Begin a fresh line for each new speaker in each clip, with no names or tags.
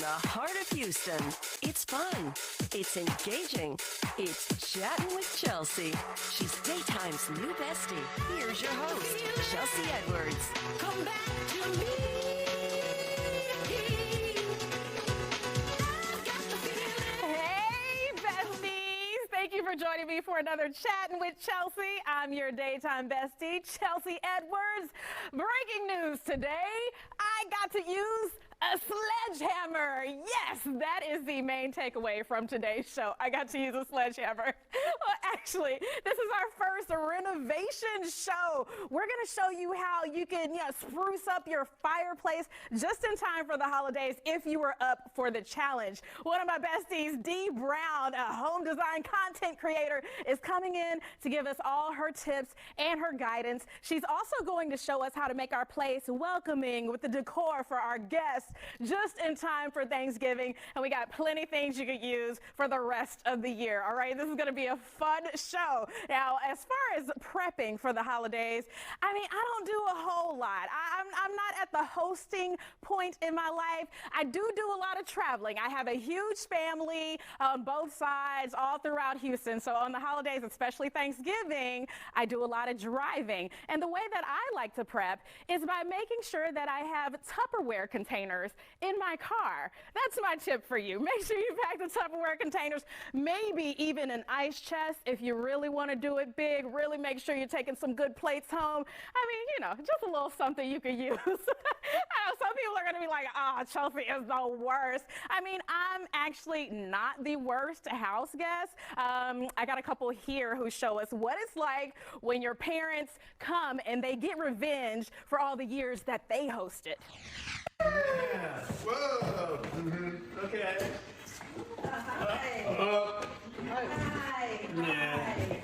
the heart of Houston. It's fun. It's engaging. It's Chatting with Chelsea. She's daytime's new bestie. Here's your host, Chelsea Edwards. Come back to me.
Hey, besties. Thank you for joining me for another Chatting with Chelsea. I'm your daytime bestie, Chelsea Edwards. Breaking news today. I got to use a sledgehammer. Yes, that is the main takeaway from today's show. I got to use a sledgehammer. Well, actually, this is our first renovation show. We're going to show you how you can spruce up your fireplace just in time for the holidays if you were up for the challenge. One of my besties, Dee Brown, a home design content creator, is coming in to give us all her tips and her guidance. She's also going to show us how to make our place welcoming with the decor for our guests just in time for Thanksgiving, and we got plenty of things you could use for the rest of the year. All right, this is going to be a fun show. Now, as far as prepping for the holidays, I mean, I don't do a whole lot. I'm not at the hosting point in my life. I do a lot of traveling. I have a huge family on both sides, all throughout Houston. So on the holidays, especially Thanksgiving, I do a lot of driving. And the way that I like to prep is by making sure that I have Tupperware containers in my car. That's my tip for you. Make sure you pack the Tupperware containers, maybe even an ice chest if you really want to do it big. Really make sure you're taking some good plates home. I mean, just a little something you could use. I know some people are going to be like, oh, Chelsea is the worst. I mean, I'm actually not the worst house guest. I got a couple here who show us what it's like when your parents come and they get revenge for all the years that they hosted.
Yeah. Whoa. Okay.
Hi. Hi.
Yeah.
Hi.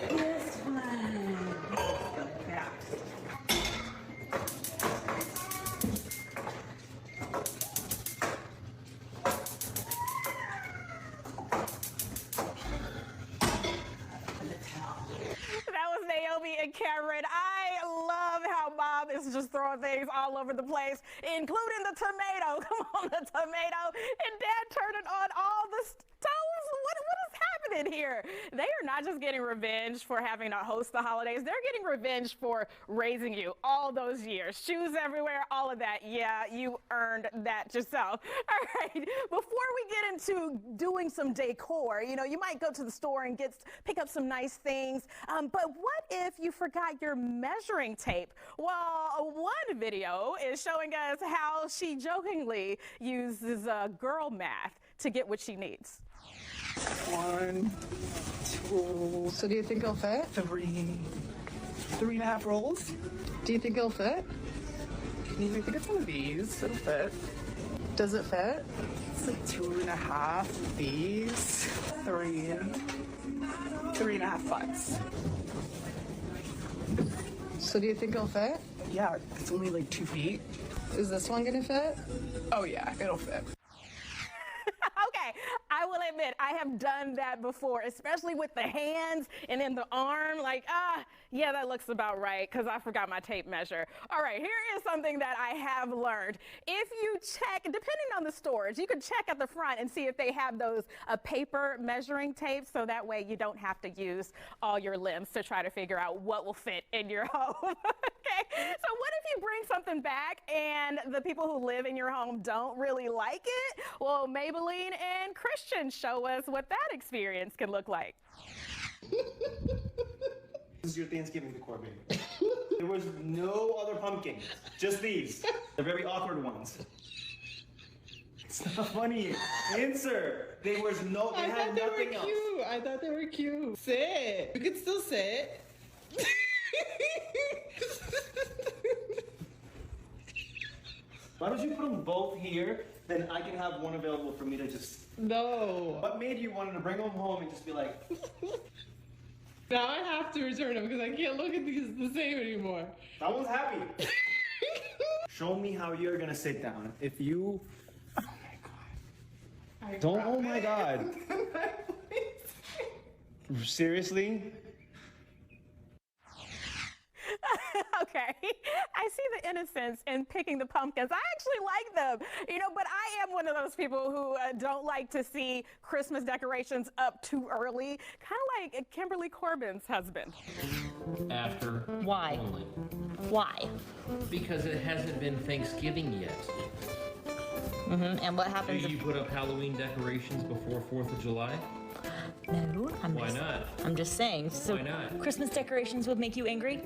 This one. The back.
That was Naomi and Cameron. I love how Mom is just throwing things all over the place, including the tomato. Come on, the tomato. And Dad turning on all the stoves. What is happening here? They are not just getting revenge for having to host the holidays. They're getting revenge for raising you all those years. Shoes everywhere, all of that. Yeah, you earned that yourself. All right, before we get into doing some decor, you might go to the store and pick up some nice things. But what if you forgot your measuring tape? Well, one video is showing us how she jokingly uses girl math to get what she needs.
1, 2,
So do you think it'll fit?
3.5 rolls.
Do you think it'll fit?
I think it's one of these. It'll fit.
Does it fit?
It's like 2.5 of these. 3.5 bucks.
So do you think it'll fit?
Yeah, it's only like 2 feet.
Is this one gonna fit?
Oh yeah, it'll fit.
Okay, I will admit I have done that before, especially with the hands and then the arm. Like, yeah, that looks about right because I forgot my tape measure. All right, here is something that I have learned. If you check, depending on the stores, you can check at the front and see if they have those paper measuring tapes, so that way you don't have to use all your limbs to try to figure out what will fit in your home. Okay, so what if you bring something back and the people who live in your home don't really like it? Well, Maybelline and Christian show us what that experience can look like.
This is your Thanksgiving decor, baby. There was no other pumpkins, just these. They're very awkward ones. It's not funny. Answer. They had nothing else.
I thought they were cute. Sit. You can still sit.
Why don't you put them both here? Then I can have one available for me to just
No.
What made you want to bring them home and just be like,
Now I have to return them because I can't look at these the same anymore.
that one's happy? Show me how you're gonna sit down. If you don't, oh my God. Seriously?
Okay, I see the innocence in picking the pumpkins. I actually like them, you know, but I am one of those people who don't like to see Christmas decorations up too early, kind of like Kimberly Corbin's husband.
After.
Why?
Only.
Why?
Because it hasn't been Thanksgiving yet.
And what
Do
happens
you put up Halloween decorations before 4th of July?
No,
Why not?
I'm just saying. So
Why not?
Christmas decorations would make you angry?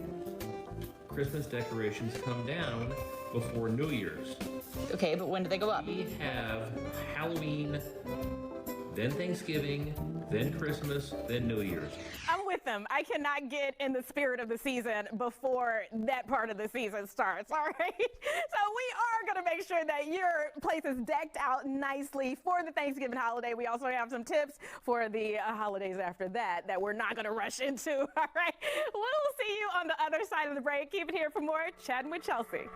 Christmas decorations come down before New Year's.
Okay, but when do they go up?
We have Halloween, then Thanksgiving, then Christmas, then New Year's.
I'm with them. I cannot get in the spirit of the season before that part of the season starts, all right? So we are going to make sure that your place is decked out nicely for the Thanksgiving holiday. We also have some tips for the holidays after that we're not going to rush into, all right? We'll see you on the other side of the break. Keep it here for more Chatting with Chelsea.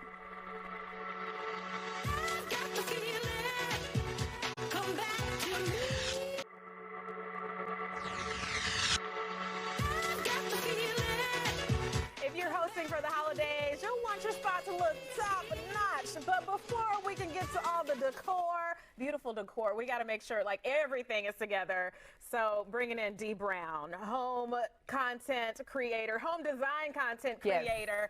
If you're hosting for the holidays, you'll want your spot to look top notch. But before we can get to all the decor, beautiful decor, we got to make sure like everything is together. So bringing in Dee Brown, home content creator, home design content creator.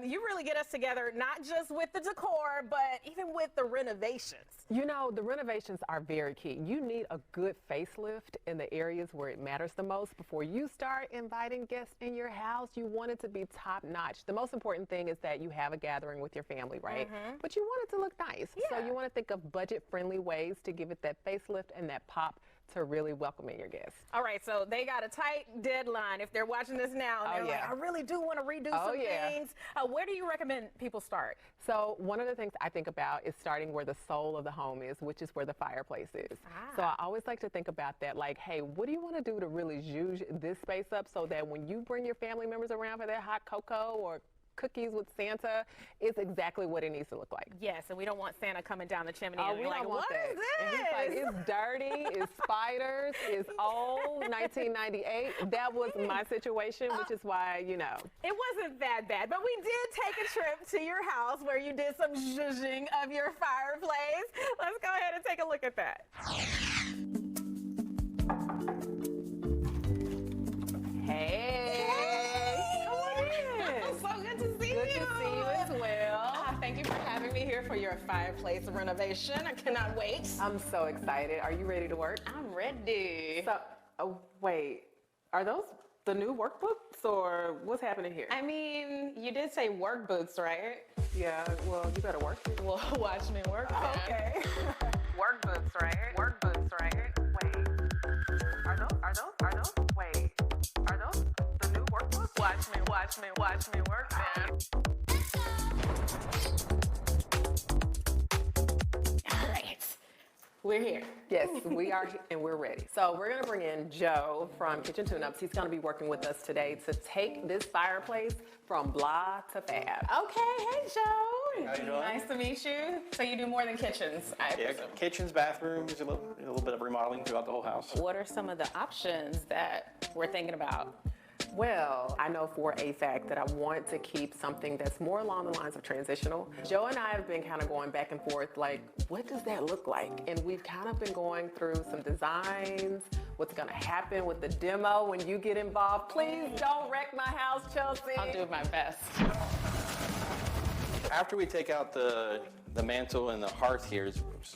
You really get us together, not just with the decor, but even with the renovations.
You know, the renovations are very key. You need a good facelift in the areas where it matters the most. Before you start inviting guests in your house, you want it to be top notch. The most important thing is that you have a gathering with your family, right? But you want it to look nice. So you want to think of budget-friendly ways to give it that facelift and that pop to really welcome in your guests.
All right, so they got a tight deadline. If they're watching this now, and they're like, I really do want to redo some things. Where do you recommend people start?
So one of the things I think about is starting where the soul of the home is, which is where the fireplace is. So I always like to think about that, like, hey, what do you want to do to really zhuzh this space up so that when you bring your family members around for their hot cocoa or cookies with Santa, it's exactly what it needs to look like.
Yes, and we don't want Santa coming down the chimney
Oh,
and
we
you're like,
don't want
what
that.
is this?
And he's like, it's dirty, it's spiders, it's old, 1998. That was my situation, which is why, you know.
It wasn't that bad, but we did take a trip to your house where you did some zhuzhing of your fireplace. Let's go ahead and take a look at that.
Hey.
So good to see you.
Good to see you as well.
Thank you for having me here for your fireplace renovation. I cannot wait.
I'm so excited. Are you ready to work?
I'm ready.
So, wait, are those the new workbooks or what's happening here?
I mean, you did say work boots, right?
Yeah, well, you better work.
Well, watch me work.
Okay.
Work boots, right? Work boots, right?
Wait, are those, wait, are those the new workbooks?
Watch me work, man. All right, we're here.
Yes, we are, and we're ready. So we're gonna bring in Joe from Kitchen Tune-Ups. He's gonna be working with us today to take this fireplace from blah to fab.
Okay, hey Joe.
How you doing?
Nice to meet you. So you do more than kitchens, I
Yeah,
presume.
kitchens, bathrooms, a little bit of remodeling throughout the whole house.
What are some of the options that we're thinking about?
Well, I know for a fact that I want to keep something that's more along the lines of transitional. Joe and I have been kind of going back and forth, like, what does that look like? And we've kind of been going through some designs, what's gonna happen with the demo when you get involved. Please don't wreck my house, Chelsea.
I'll do my best.
After we take out the mantle and the hearth here,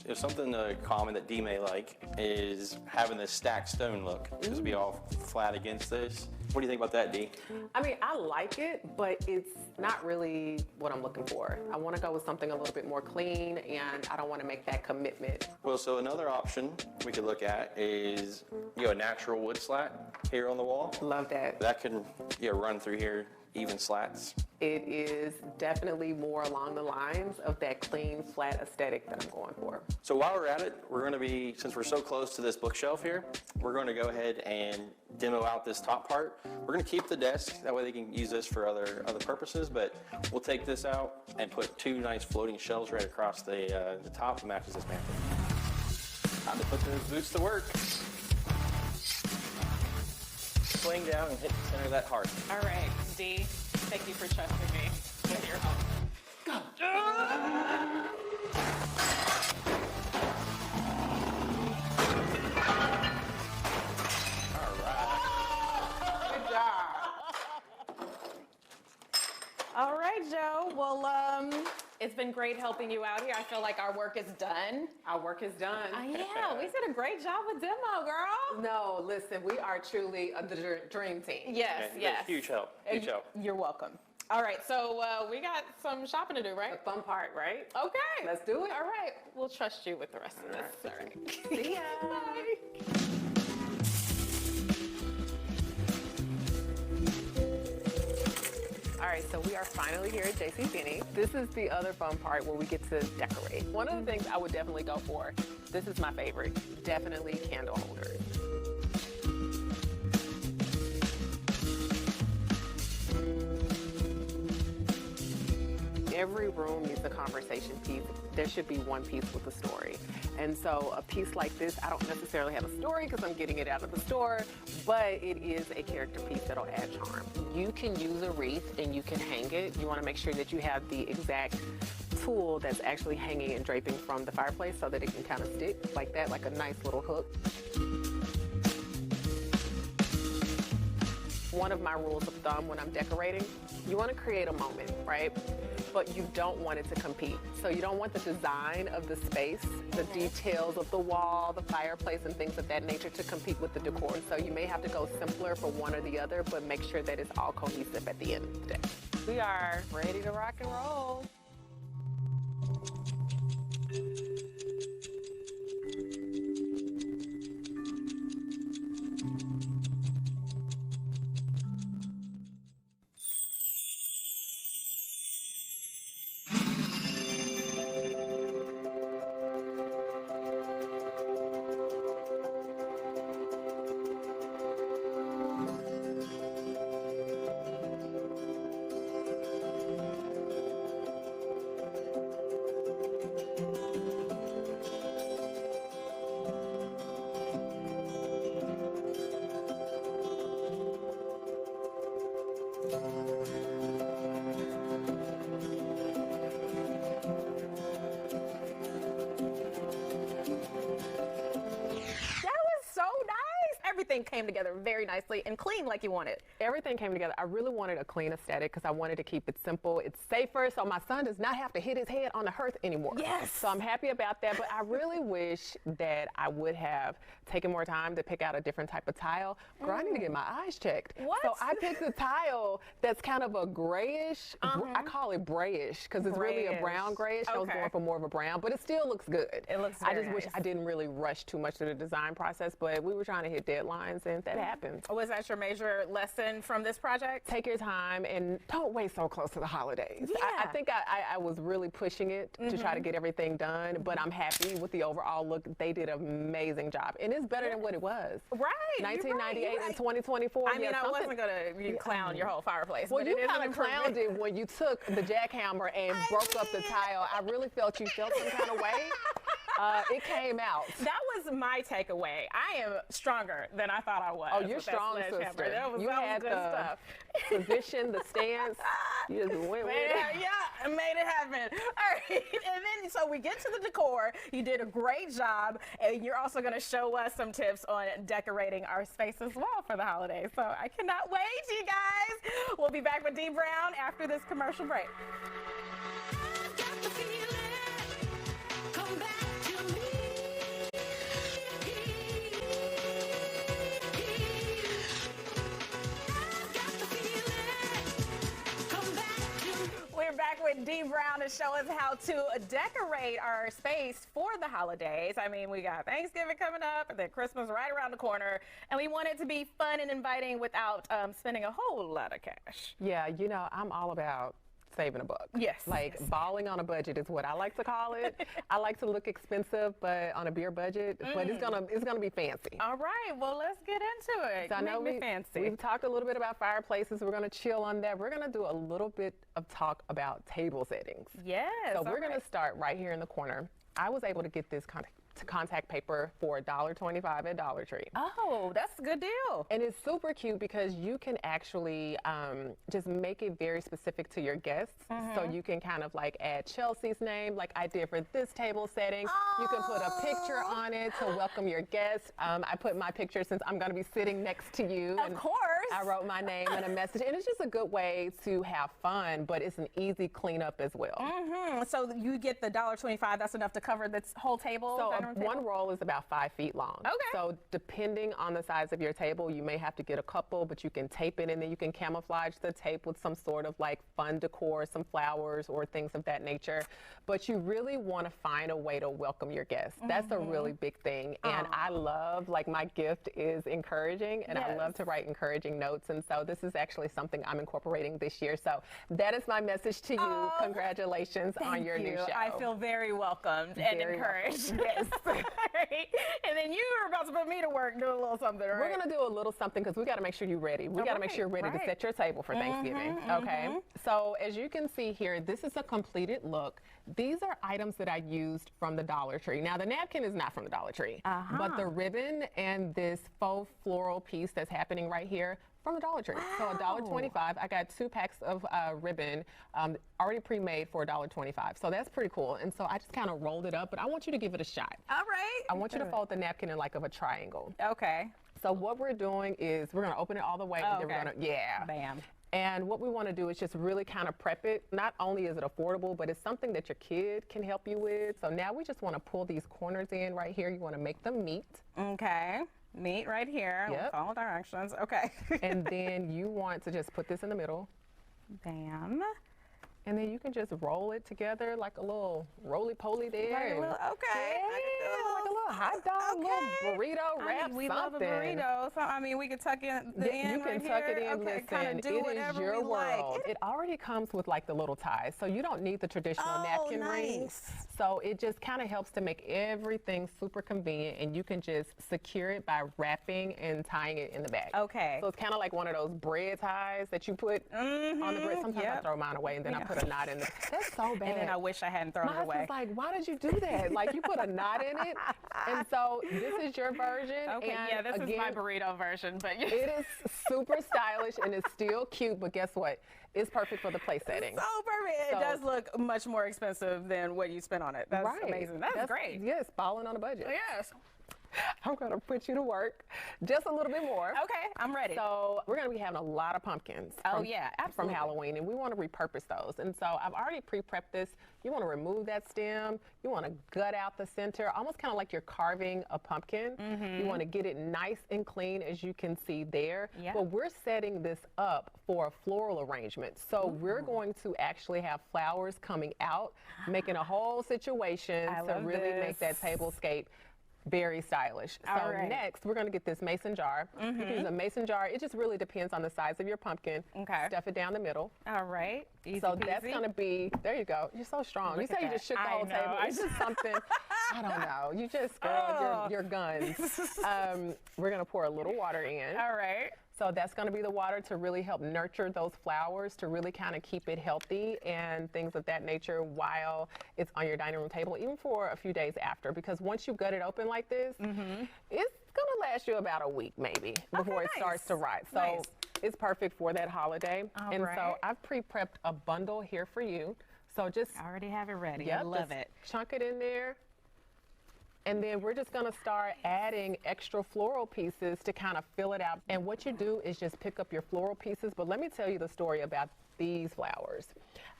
is something common that Dee may like is having this stacked stone look. Just be all flat against this. What do you think about that, Dee?
I mean, I like it, but it's not really what I'm looking for. I want to go with something a little bit more clean, and I don't want to make that commitment.
Well, so another option we could look at is, a natural wood slat here on the wall.
Love that.
That can, run through here, even slats.
It is definitely more along the lines of that clean, flat aesthetic that I'm going for.
decor. So while we're at it, we're going to be, since we're so close to this bookshelf here, we're going to go ahead and demo out this top part. We're going to keep the desk, that way they can use this for other purposes, but we'll take this out and put 2 nice floating shelves right across the top that matches this mantle. Time to put those boots to work. Swing down and hit the center of that heart.
All right, Dee, thank you for trusting me with your help. Go. All right, Joe. Well, it's been great helping you out here. I feel like our work is done.
Our work is done.
Yeah, we did a great job with demo, girl.
No, listen, we are truly the dream team.
Yes,
Okay,
yes.
Huge help. Huge help.
You're welcome. All right, so we got some shopping to do, right?
The fun part, right?
Okay.
Let's do it.
All right. We'll trust you with the rest of this. All right.
See ya.
Bye.
All right, so we are finally here at JCPenney. This is the other fun part where we get to decorate. One of the things I would definitely go for, this is my favorite, definitely candle holders. Every room needs a conversation piece. There should be one piece with a story. And so a piece like this, I don't necessarily have a story because I'm getting it out of the store, but it is a character piece that'll add charm. You can use a wreath and you can hang it. You want to make sure that you have the exact tool that's actually hanging and draping from the fireplace so that it can kind of stick like that, like a nice little hook. One of my rules of thumb when I'm decorating, you want to create a moment, right? But you don't want it to compete. So you don't want the design of the space, the details of the wall, the fireplace, and things of that nature to compete with the decor. So you may have to go simpler for one or the other, but make sure that it's all cohesive at the end of the day. We are ready to rock and roll.
Everything came together very nicely and clean like you wanted.
Everything came together. I really wanted a clean aesthetic because I wanted to keep it simple. It's safer, so my son does not have to hit his head on the hearth anymore.
Yes.
So I'm happy about that, but I really wish that I would have taken more time to pick out a different type of tile. Girl, I need to get my eyes checked.
What?
So I picked a tile that's kind of a grayish, I call it brayish because it's really a brown grayish. I was going for more of a brown, but it still looks good.
It looks
I
very
just wish
nice.
I didn't really rush too much through the design process, but we were trying to hit deadlines and that happened.
Was that your major lesson from this project?
Take your time and don't wait so close to the holidays.
Yeah.
I think I was really pushing it to try to get everything done, but I'm happy with the overall look. They did an amazing job, and it's better than what it was.
Right.
1998 and 2024.
I mean, I wasn't going to clown your whole fireplace.
Well,
but
you
it is
kind
an
of clowned it when you took the jackhammer and broke up the tile. I really felt you felt some kind of way. It came out.
That was my takeaway. I am stronger than I thought I was.
Oh, you're strong, sister. You had
good
the
stuff.
position, the stance. You just went with it.
Yeah, I made it happen. All right, and then so we get to the decor. You did a great job, and you're also going to show us some tips on decorating our space as well for the holidays. So I cannot wait, you guys. We'll be back with Dee Brown after this commercial break. We're back with Dee Brown to show us how to decorate our space for the holidays. I mean, we got Thanksgiving coming up and then Christmas right around the corner. And we want it to be fun and inviting without spending a whole lot of cash.
Yeah, you know, I'm all about saving a buck.
Yes.
Like balling on a budget is what I like to call it. I like to look expensive, but on a beer budget, but it's gonna be fancy.
All right, well, let's get into it.
So I know
Make me fancy.
we've talked a little bit about fireplaces. We're gonna chill on that. We're gonna do a little bit of talk about table settings.
Yes.
So we're gonna start right here in the corner. I was able to get this contact paper for $1.25 at Dollar Tree.
Oh, that's a good deal.
And it's super cute because you can actually just make it very specific to your guests. So you can kind of like add Chelsea's name, like I did for this table setting. You can put a picture on it to welcome your guests. I put my picture since I'm going to be sitting next to you.
Of course.
I wrote my name and a message. And it's just a good way to have fun, but it's an easy cleanup as well.
So you get the $1.25. That's enough to cover this whole table?
So one roll is about 5 feet long.
Okay.
So depending on the size of your table, you may have to get a couple, but you can tape it and then you can camouflage the tape with some sort of like fun decor, some flowers or things of that nature. But you really want to find a way to welcome your guests. That's a really big thing. And I love, like my gift is encouraging and I love to write encouraging notes. And so this is actually something I'm incorporating this year. So that is my message to you. Congratulations on your new show.
I feel very welcomed and encouraged.
Yes.
Right. And then you were about to put me to work doing a little something, right?
We're going to do a little something because we got to make sure you're ready. We got to make sure you're ready to set your table for Thanksgiving. Okay. So as you can see here, this is a completed look. These are items that I used from the Dollar Tree. Now the napkin is not from the Dollar Tree, but the ribbon and this faux floral piece that's happening right here from the Dollar Tree. So $1.25. I got 2 packs of ribbon already pre-made for $1.25. So that's pretty cool. And so I just kind of rolled it up, but I want you to give it a shot.
All right.
I want you to fold the napkin in like of a triangle.
Okay.
So what we're doing is we're going to open it all the way. And then we're going to,
Bam.
And what we want to do is just really kind of prep it. Not only is it affordable, but it's something that your kid can help you with. So now we just want to pull these corners in right here. You want to make them meet.
Okay. Meet right here.
Yep.
Follow directions. Okay.
And then you want to just put this in the middle.
Bam.
And then you can just roll it together like a little roly-poly there.
Like a little, okay.
Yeah, like a little hot dog, little burrito wrap,
we
something.
love a burrito. So, I mean, we could tuck in the end
You can
right
tuck
here.
it in.
Okay,
Listen,
do
it
whatever
is your
we
world.
like.
It already comes with like the little ties, so you don't need the traditional napkin rings. So it just kind of helps to make everything super convenient, and you can just secure it by wrapping and tying it in the back.
Okay.
So it's kind of like one of those bread ties that you put on the bread. Sometimes I throw mine away, and then I put a knot in it. That's so bad.
And then I wish I hadn't thrown it away.
Was like, why did you do that? Like, you put a knot in it. And so this is your version.
Okay,
and
yeah, this
again,
is my burrito version. But
it is super stylish and it's still cute, but guess what? It's perfect for the place setting.
So perfect.
So,
it does look much more expensive than what you spent on it. That's amazing. That's great.
Yes, balling on a budget.
Yes.
I'm going to put you to work just a little bit more.
Okay, I'm ready.
So we're going to be having a lot of pumpkins from Halloween, and we want to repurpose those. And so I've already pre-prepped this. You want to remove that stem. You want to gut out the center, almost kind of like you're carving a pumpkin. You want to get it nice and clean, as you can see there. But we're setting this up for a floral arrangement. So we're going to actually have flowers coming out, making a whole situation to really make that tablescape very stylish. So next, we're going to get this mason jar. You can use a mason jar. It just really depends on the size of your pumpkin.
Okay.
Stuff it down the middle.
All right. Easy
so
peasy.
That's going to be, there you go. You're so strong.
Look
you say you just shook the whole table. It's just something, I don't know. You just, girl, your guns. We're going to pour a little water in.
All right.
So that's going to be the water to really help nurture those flowers, to really kind of keep it healthy and things of that nature while it's on your dining room table, even for a few days after. Because once you gut it open like this, it's going to last you about a week maybe before it starts to rot. So it's perfect for that holiday. So I've pre-prepped a bundle here for you. So just
I already have it ready. I love it.
Chunk it in there. And then we're just going to start adding extra floral pieces to kind of fill it out. And what you do is just pick up your floral pieces. But let me tell you the story about these flowers.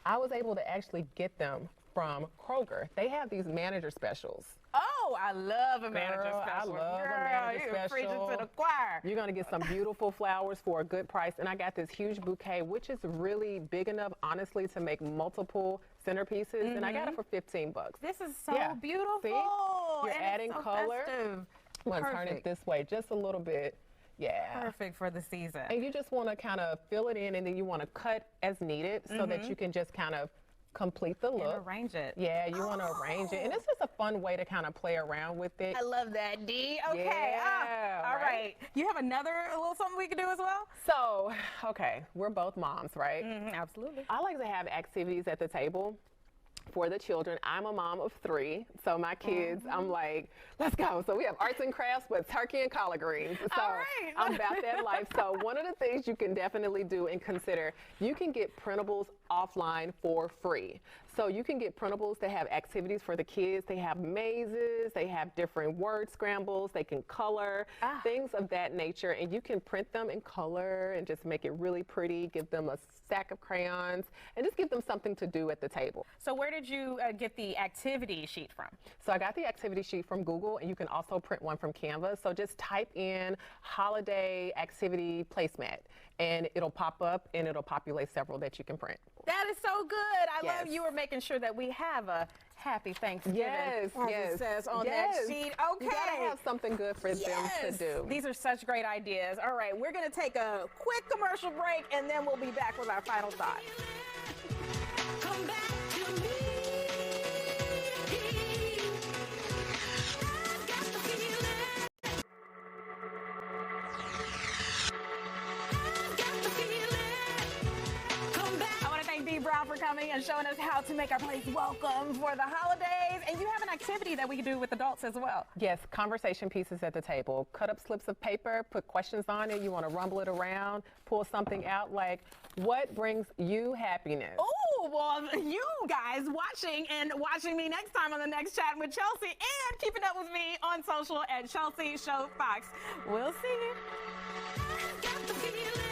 I was able to actually get them from Kroger. They have these manager specials.
Oh, I love a manager special.
I love a manager special.
Preaching to the choir.
You're going to get some beautiful flowers for a good price. And I got this huge bouquet, which is really big enough, honestly, to make multiple centerpieces. And I got it for $15.
This is so beautiful.
See? You're adding color.
Festive.
I'm going to turn it this way just a little bit. Yeah.
Perfect for the season.
And you just want to kind of fill it in, and then you want to cut as needed so that you can just kind of complete the look.
And arrange it.
Yeah, you want to arrange it. And it's just a fun way to kind of play around with it.
I love that, Dee. Okay.
Yeah,
all right. You have another little something we can do as well?
So, okay, we're both moms, right?
Absolutely.
I like to have activities at the table for the children. I'm a mom of 3, so my kids, I'm like, let's go. So we have arts and crafts with turkey and collard greens. So
All right.
I'm about that life. So one of the things you can definitely do and consider, you can get printables offline for free. So you can get printables that have activities for the kids. They have mazes, they have different word scrambles, they can color, things of that nature. And you can print them in color and just make it really pretty, give them a stack of crayons, and just give them something to do at the table.
So where did you get the activity sheet from?
So I got the activity sheet from Google, and you can also print one from Canva. So just type in holiday activity placemat, and it'll pop up, and it'll populate several that you can print.
That is so good. I love
Yes.
you were making sure that we have a happy Thanksgiving.
Yes,
as
yes.
it says on
Yes.
that sheet. Okay.
You gotta have something good for them to do.
These are such great ideas. All right, we're going to take a quick commercial break, and then we'll be back with our final thoughts.
Come back to me. I've got the feeling. I've got the feeling. Come back.
I want to thank Dee Brown for coming and showing us how to make our place welcome for the holidays. And you have an activity that we can do with adults as well.
Yes, conversation pieces at the table. Cut up slips of paper, put questions on it. You want to rumble it around, pull something out like, what brings you happiness?
Oh, well, you guys watching me next time on the next Chat with Chelsea, and keeping up with me on social at Chelsea Show Fox. We'll see you.
I've got the feeling.